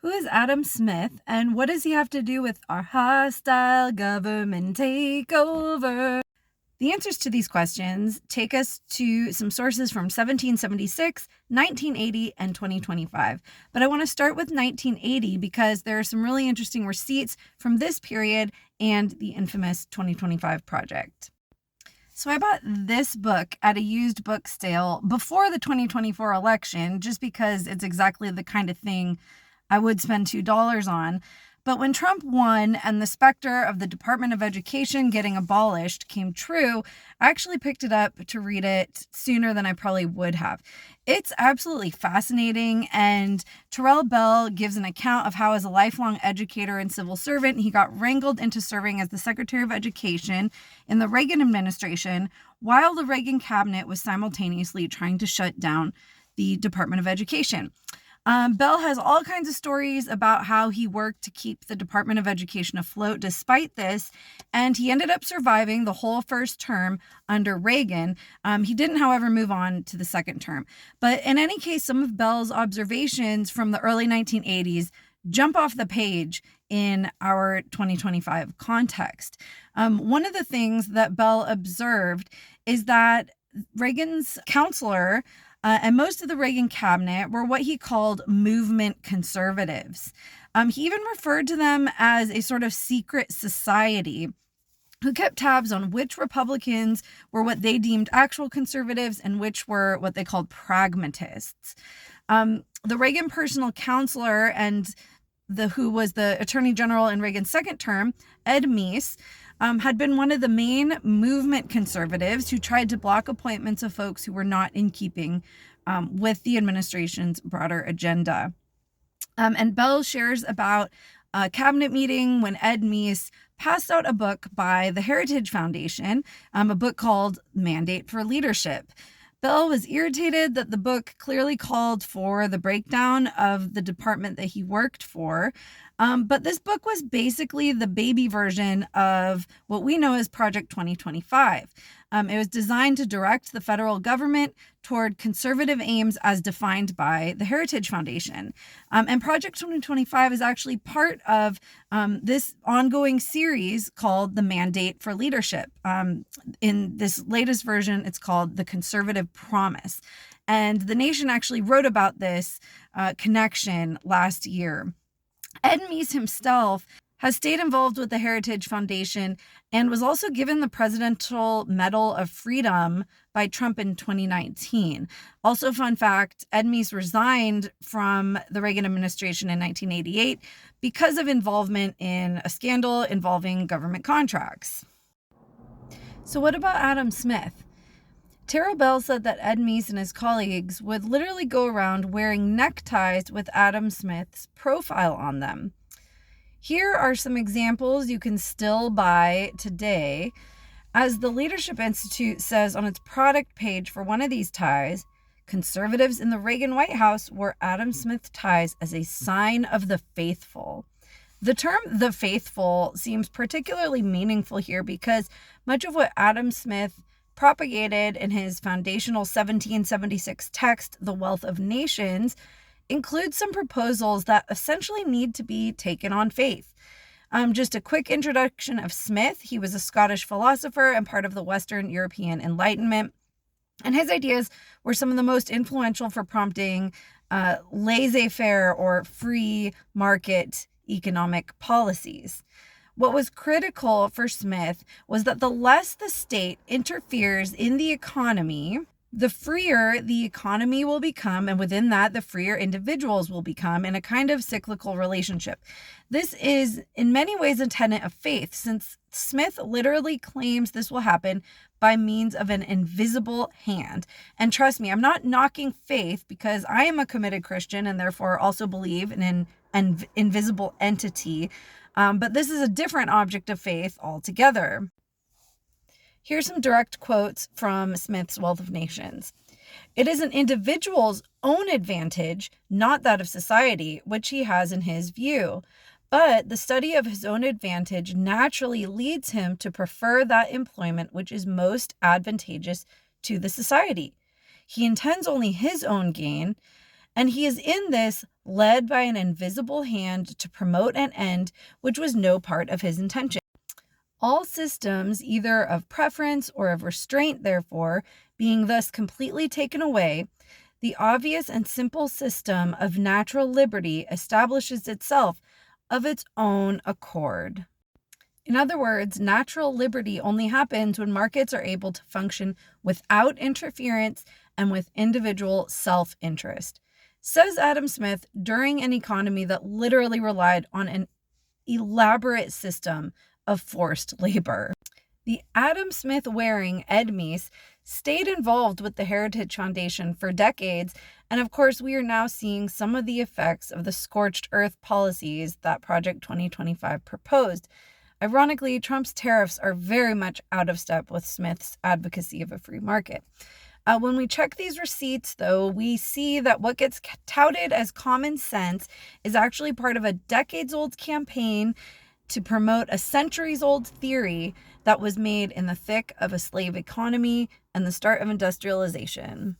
Who is Adam Smith, and what does he have to do with our hostile government takeover? The answers to these questions take us to some sources from 1776, 1980, and 2025. But I want to start with 1980 because there are some really interesting receipts from this period and the infamous 2025 project. So I bought this book at a used book sale before the 2024 election just because it's exactly the kind of thing I would spend $2 on. But when Trump won and the specter of the Department of Education getting abolished came true, I actually picked it up to read it sooner than I probably would have. It's absolutely fascinating, and Terrell Bell gives an account of how, as a lifelong educator and civil servant, he got wrangled into serving as the Secretary of Education in the Reagan administration while the Reagan cabinet was simultaneously trying to shut down the Department of Education. Bell has all kinds of stories about how he worked to keep the Department of Education afloat despite this, and he ended up surviving the whole first term under Reagan. He didn't, however, move on to the second term. But in any case, some of Bell's observations from the early 1980s jump off the page in our 2025 context. One of the things that Bell observed is that Reagan's counselor and most of the Reagan cabinet were what he called movement conservatives. He even referred to them as a sort of secret society who kept tabs on which Republicans were what they deemed actual conservatives and which were what they called pragmatists. The Reagan personal counselor and who was the Attorney General in Reagan's second term, Ed Meese, had been one of the main movement conservatives who tried to block appointments of folks who were not in keeping with the administration's broader agenda. And Bell shares about a cabinet meeting when Ed Meese passed out a book by the Heritage Foundation, a book called Mandate for Leadership. Bell was irritated that the book clearly called for the breakdown of the department that he worked for. But this book was basically the baby version of what we know as Project 2025. It was designed to direct the federal government toward conservative aims as defined by the Heritage Foundation. And Project 2025 is actually part of this ongoing series called the Mandate for Leadership. In this latest version, it's called the Conservative Promise. And The Nation actually wrote about this connection last year. Ed Meese himself has stayed involved with the Heritage Foundation and was also given the Presidential Medal of Freedom by Trump in 2019. Also, fun fact, Ed Meese resigned from the Reagan administration in 1988 because of involvement in a scandal involving government contracts. So what about Adam Smith? Terrell Bell said that Ed Meese and his colleagues would literally go around wearing neckties with Adam Smith's profile on them. Here are some examples you can still buy today. As the Leadership Institute says on its product page for one of these ties, conservatives in the Reagan White House wore Adam Smith ties as a sign of the faithful. The term "the faithful" seems particularly meaningful here because much of what Adam Smith propagated in his foundational 1776 text, The Wealth of Nations, includes some proposals that essentially need to be taken on faith. Just a quick introduction of Smith. He was a Scottish philosopher and part of the Western European Enlightenment, and his ideas were some of the most influential for prompting laissez-faire or free market economic policies. What was critical for Smith was that the less the state interferes in the economy, the freer the economy will become, and within that, the freer individuals will become in a kind of cyclical relationship. This is, in many ways, a tenet of faith, since Smith literally claims this will happen by means of an invisible hand. And trust me, I'm not knocking faith because I am a committed Christian and therefore also believe in an invisible entity. But this is a different object of faith altogether. Here's some direct quotes from Smith's Wealth of Nations. "It is an individual's own advantage, not that of society, which he has in his view. But the study of his own advantage naturally leads him to prefer that employment which is most advantageous to the society. He intends only his own gain, And he is in this led by an invisible hand to promote an end which was no part of his intention. All systems, either of preference or of restraint, therefore, being thus completely taken away, the obvious and simple system of natural liberty establishes itself of its own accord. In other words, natural liberty only happens when markets are able to function without interference and with individual self-interest. Says Adam Smith, during an economy that literally relied on an elaborate system of forced labor. The Adam Smith wearing Ed Meese stayed involved with the Heritage Foundation for decades, and of course, we are now seeing some of the effects of the scorched earth policies that Project 2025 proposed. Ironically, Trump's tariffs are very much out of step with Smith's advocacy of a free market. When we check these receipts, though, we see that what gets touted as common sense is actually part of a decades-old campaign to promote a centuries-old theory that was made in the thick of a slave economy and the start of industrialization.